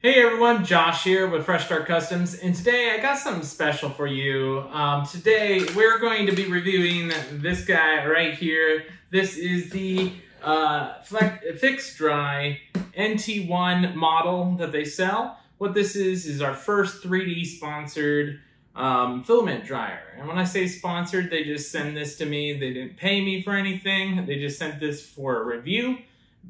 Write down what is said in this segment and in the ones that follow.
Hey everyone, Josh here with Fresh Start Customs, and today I got something special for you. Today we're going to be reviewing this guy right here. This is the FixDry NT1 model that they sell. What this is our first 3D sponsored filament dryer. And when I say sponsored, they just send this to me. They didn't pay me for anything. They just sent this for a review.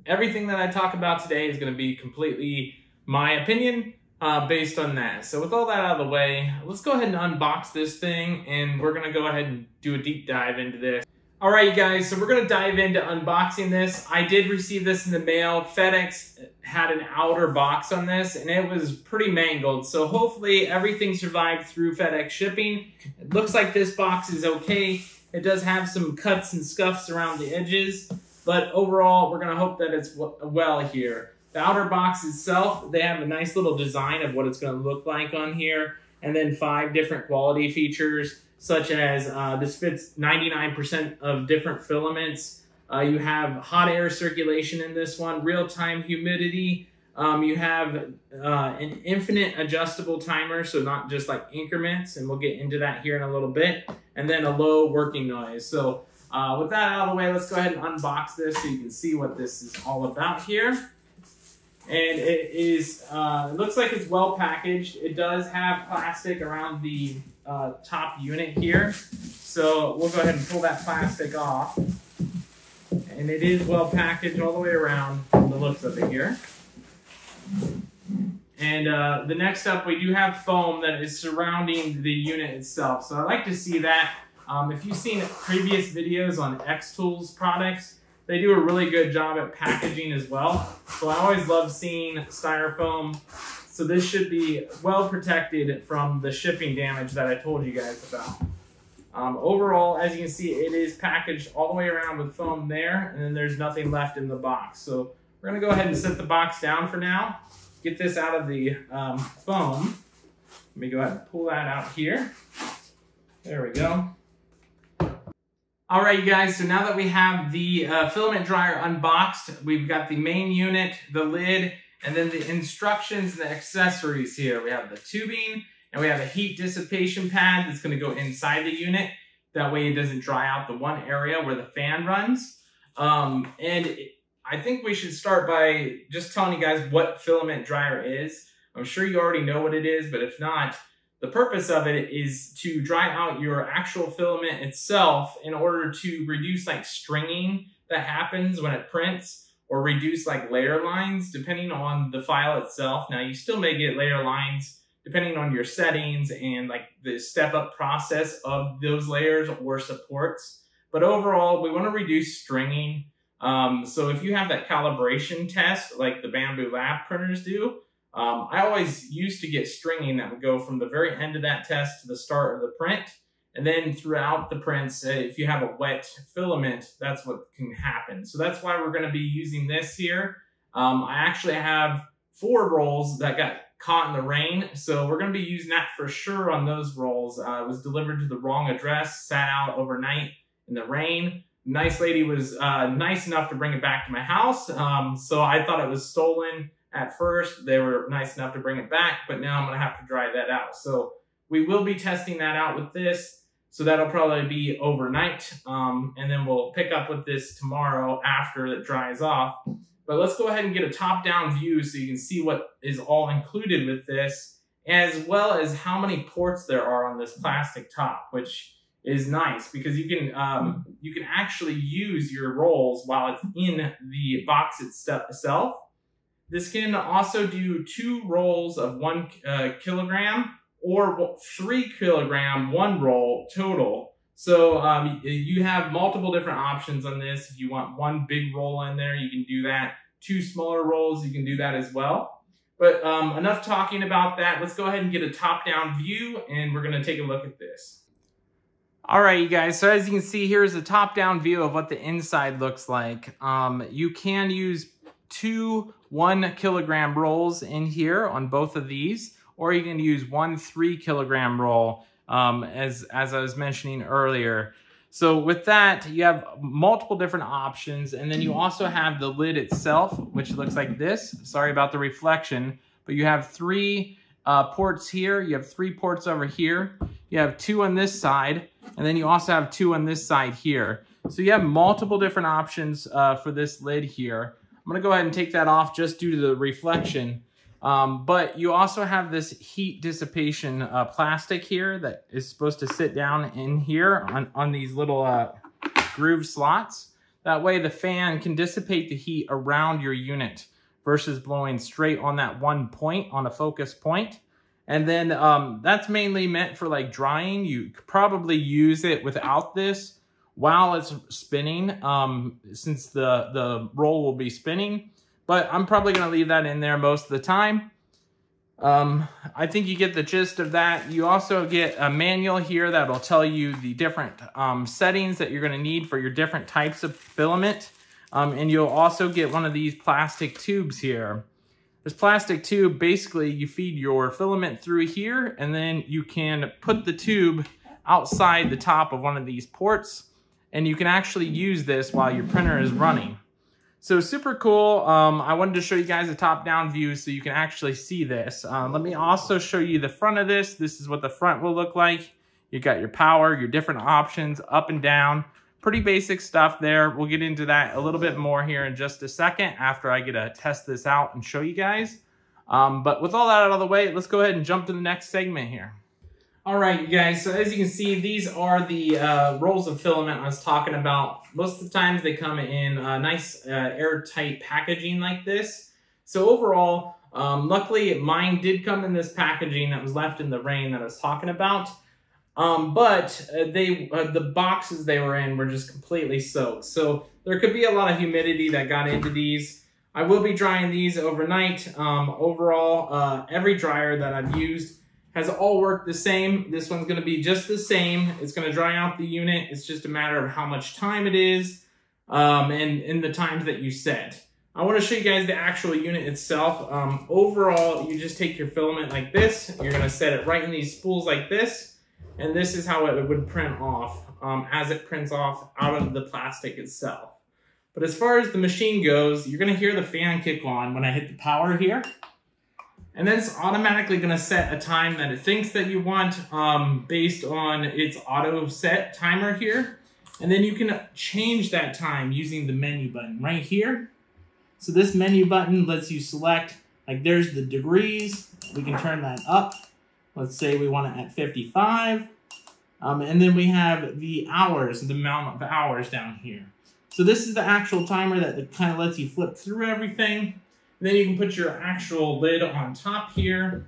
Everything that I talk about today is going to be completely my opinion based on that. So with all that out of the way, let's go ahead and unbox this thing, and we're going to go ahead and do a deep dive into this. All right, you guys, so we're going to dive into unboxing this. I did receive this in the mail. FedEx had an outer box on this, and it was pretty mangled. So hopefully everything survived through FedEx shipping. It looks like this box is okay. It does have some cuts and scuffs around the edges, but overall, we're going to hope that it's well here. The outer box itself, they have a nice little design of what it's going to look like on here, and then 5 different quality features, such as this fits 99% of different filaments. You have hot air circulation in this one, real-time humidity. You have an infinite adjustable timer, so not just like increments, and we'll get into that here in a little bit, and then a low working noise. So with that out of the way, let's go ahead and unbox this so you can see what this is all about here. And it is, it looks like it's well packaged. It does have plastic around the top unit here. So we'll go ahead and pull that plastic off. And it is well packaged all the way around from the looks of it here. And the next up, we do have foam that is surrounding the unit itself. So I like to see that. If you've seen previous videos on X-Tools products, they do a really good job at packaging as well. So I always love seeing styrofoam. So this should be well protected from the shipping damage that I told you guys about. Overall, as you can see, it is packaged all the way around with foam there, and then there's nothing left in the box. So we're gonna go ahead and set the box down for now. Get this out of the foam. Let me go ahead and pull that out here. There we go. All right, you guys, so now that we have the filament dryer unboxed, we've got the main unit, the lid, and then the instructions and the accessories here. We have the tubing, and we have a heat dissipation pad that's gonna go inside the unit. That way it doesn't dry out the one area where the fan runs. I think we should start by just telling you guys what filament dryer is. I'm sure you already know what it is, but if not, the purpose of it is to dry out your actual filament itself in order to reduce like stringing that happens when it prints, or reduce like layer lines depending on the file itself. Now you still may get layer lines depending on your settings and like the step-up process of those layers or supports. But overall, we want to reduce stringing. So if you have that calibration test like the Bamboo Lab printers do, I always used to get stringing that would go from the very end of that test to the start of the print. And then throughout the prints, if you have a wet filament, that's what can happen. So that's why we're going to be using this here. I actually have 4 rolls that got caught in the rain. So we're going to be using that for sure on those rolls. It was delivered to the wrong address, sat out overnight in the rain. Nice lady was nice enough to bring it back to my house. So I thought it was stolen. At first, they were nice enough to bring it back, but now I'm going to have to dry that out. So we will be testing that out with this. So that'll probably be overnight. And then we'll pick up with this tomorrow after it dries off. But let's go ahead and get a top-down view so you can see what is all included with this, as well as how many ports there are on this plastic top, which is nice because you can actually use your rolls while it's in the box itself. This can also do 2 rolls of 1 kilogram or 3 kilogram, 1 roll total. So you have multiple different options on this. If you want 1 big roll in there, you can do that. 2 smaller rolls, you can do that as well. But enough talking about that. Let's go ahead and get a top-down view, and we're going to take a look at this. All right, you guys, so as you can see, here's a top-down view of what the inside looks like. You can use 2 1 kilogram rolls in here on both of these, or you can use 1 3 kilogram roll, as I was mentioning earlier. So with that, you have multiple different options, and then you also have the lid itself, which looks like this. Sorry about the reflection, but you have 3 ports here. You have 3 ports over here. You have 2 on this side, and then you also have 2 on this side here. So you have multiple different options for this lid here. I'm gonna go ahead and take that off just due to the reflection. But you also have this heat dissipation plastic here that is supposed to sit down in here on these little groove slots. That way the fan can dissipate the heat around your unit versus blowing straight on that one point, on a focus point. And then that's mainly meant for like drying. You could probably use it without this while it's spinning, since the roll will be spinning. But I'm probably gonna leave that in there most of the time. I think you get the gist of that. You also get a manual here that'll tell you the different settings that you're gonna need for your different types of filament. And you'll also get one of these plastic tubes here. This plastic tube, basically you feed your filament through here, and then you can put the tube outside the top of one of these ports, and you can actually use this while your printer is running. So super cool. I wanted to show you guys a top-down view so you can actually see this. Let me also show you the front of this. This is what the front will look like. You got your power, your different options, up and down. Pretty basic stuff there. We'll get into that a little bit more here in just a second after I get to test this out and show you guys. But with all that out of the way, let's go ahead and jump to the next segment here. All right, you guys, so as you can see, these are the rolls of filament I was talking about. Most of the times they come in nice airtight packaging like this. So overall, luckily mine did come in this packaging that was left in the rain that I was talking about. But the boxes they were in were just completely soaked. So there could be a lot of humidity that got into these. I will be drying these overnight. Overall, every dryer that I've used has all worked the same. This one's gonna be just the same. It's gonna dry out the unit. It's just a matter of how much time it is and the times that you set. I wanna show you guys the actual unit itself. Overall, you just take your filament like this. You're gonna set it right in these spools like this. And this is how it would print off as it prints off out of the plastic itself. But as far as the machine goes, you're gonna hear the fan kick on when I hit the power here. And then it's automatically gonna set a time that it thinks that you want based on its auto set timer here. And then you can change that time using the menu button right here. So this menu button lets you select, like there's the degrees. We can turn that up. Let's say we want it at 55. And then we have the hours, the amount of hours down here. So this is the actual timer that kind of lets you flip through everything. And then you can put your actual lid on top here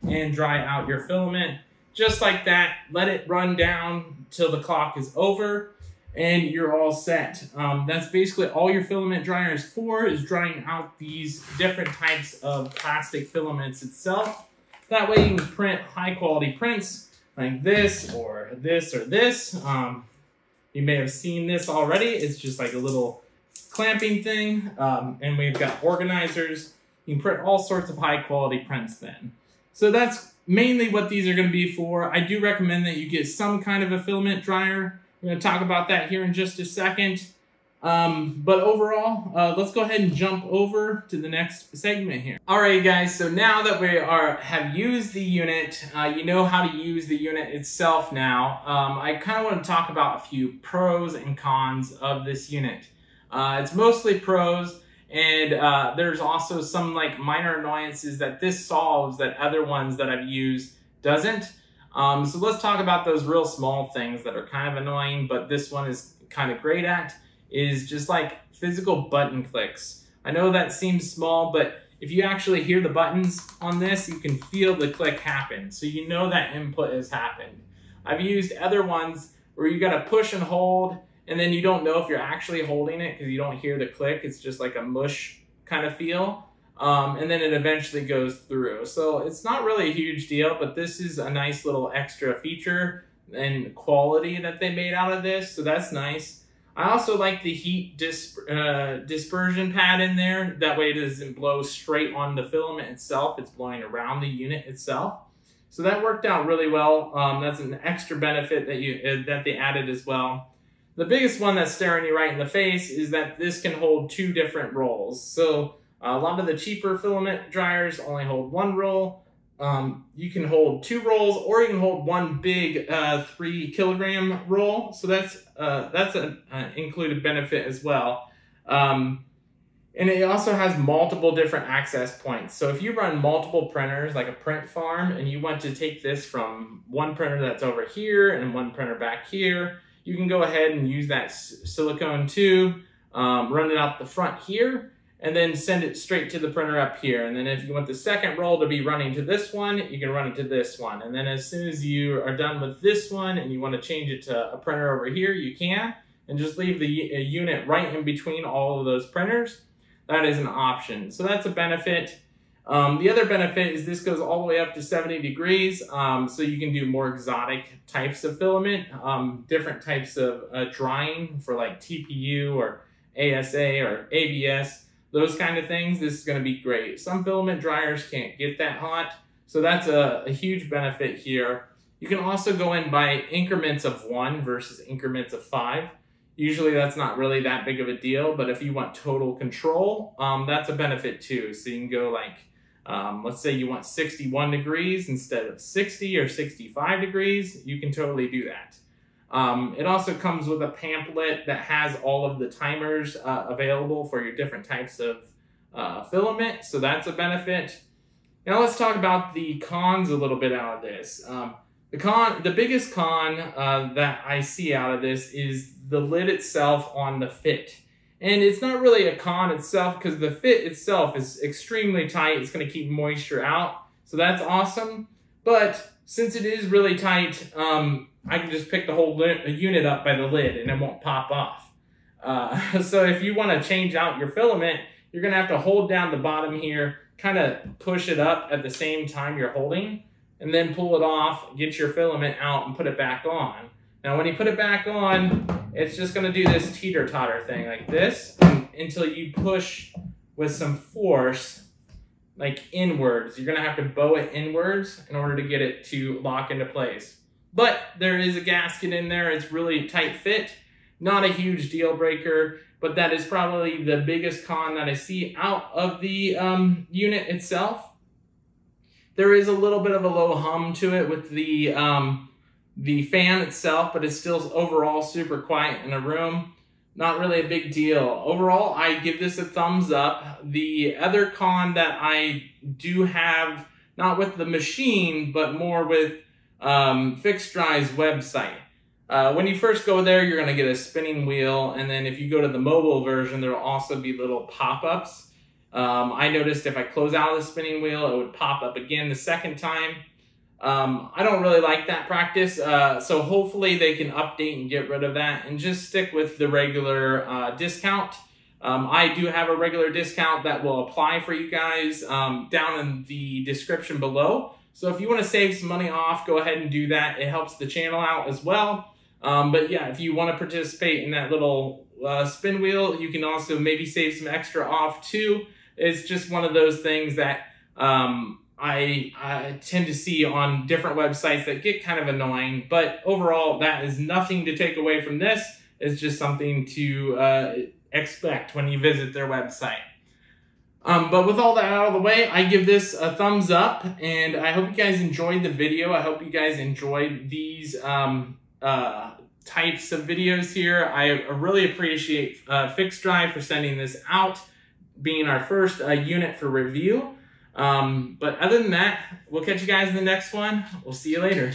and dry out your filament. Just like that, let it run down till the clock is over and you're all set. That's basically all your filament dryer is for, is drying out these different types of plastic filaments itself. That way you can print high quality prints like this or this or this. You may have seen this already. It's just like a little clamping thing. And we've got organizers. You can print all sorts of high quality prints then. So that's mainly what these are gonna be for. I do recommend that you get some kind of a filament dryer. We're gonna talk about that here in just a second. But overall, let's go ahead and jump over to the next segment here. All right, guys, so now that we have used the unit, you know how to use the unit itself now. I kind of want to talk about a few pros and cons of this unit. It's mostly pros, and there's also some like minor annoyances that this solves that other ones that I've used doesn't. So let's talk about those real small things that are kind of annoying, but this one is kind of great at. Is just like physical button clicks. I know that seems small, but if you actually hear the buttons on this, you can feel the click happen. So you know that input has happened. I've used other ones where you gotta push and hold, and then you don't know if you're actually holding it because you don't hear the click. It's just like a mush kind of feel. And then it eventually goes through. So it's not really a huge deal, but this is a nice little extra feature and quality that they made out of this. So that's nice. I also like the heat dispersion pad in there. That way it doesn't blow straight on the filament itself. It's blowing around the unit itself. So that worked out really well. That's an extra benefit that they added as well. The biggest one that's staring you right in the face is that this can hold two different rolls. So A lot of the cheaper filament dryers only hold 1 roll. You can hold 2 rolls, or you can hold 1 big 3 kilogram roll. So that's an included benefit as well. And it also has multiple different access points. So if you run multiple printers, like a print farm, and you want to take this from one printer that's over here and one printer back here, you can go ahead and use that silicone tube, run it out the front here, and then send it straight to the printer up here. And then if you want the second roll to be running to this one, you can run it to this one. And then as soon as you are done with this one and you want to change it to a printer over here, you can, and just leave the unit right in between all of those printers. That is an option. So that's a benefit. The other benefit is this goes all the way up to 70 degrees. So you can do more exotic types of filament, different types of drying for like TPU or ASA or ABS, those kind of things. This is going to be great. Some filament dryers can't get that hot. So that's a huge benefit here. You can also go in by increments of 1 versus increments of 5. Usually that's not really that big of a deal, but if you want total control, that's a benefit too. So you can go like, let's say you want 61 degrees instead of 60 or 65 degrees, you can totally do that. It also comes with a pamphlet that has all of the timers available for your different types of filament, so that's a benefit. Now let's talk about the cons a little bit out of this. The biggest con that I see out of this is the lid itself on the fit. And it's not really a con itself because the fit itself is extremely tight. It's going to keep moisture out. So that's awesome. But since it is really tight, I can just pick the whole unit up by the lid and it won't pop off. So if you want to change out your filament, you're going to have to hold down the bottom here, kind of push it up at the same time you're holding, and then pull it off, get your filament out, and put it back on. Now, when you put it back on, it's just going to do this teeter-totter thing like this until you push with some force, like inwards. You're going to have to bow it inwards in order to get it to lock into place. But there is a gasket in there. It's really tight fit. Not a huge deal breaker, but that is probably the biggest con that I see out of the unit itself. There is a little bit of a low hum to it with the fan itself, but it's still overall super quiet in a room. Not really a big deal. Overall, I give this a thumbs up. The other con that I do have, not with the machine, but more with FixDry's website. When you first go there, you're going to get a spinning wheel, and then if you go to the mobile version, there will also be little pop-ups. I noticed if I close out of the spinning wheel, it would pop up again the second time. I don't really like that practice, so hopefully they can update and get rid of that and just stick with the regular discount. I do have a regular discount that will apply for you guys down in the description below. So if you want to save some money off, go ahead and do that. It helps the channel out as well. But yeah, if you want to participate in that little spin wheel, you can also maybe save some extra off too. It's just one of those things that I tend to see on different websites that get kind of annoying, but overall that is nothing to take away from this. It's just something to expect when you visit their website. But with all that out of the way, I give this a thumbs up, and I hope you guys enjoyed the video. I hope you guys enjoyed these types of videos here. I really appreciate FixDry for sending this out, being our first unit for review. But other than that, we'll catch you guys in the next one. We'll see you later.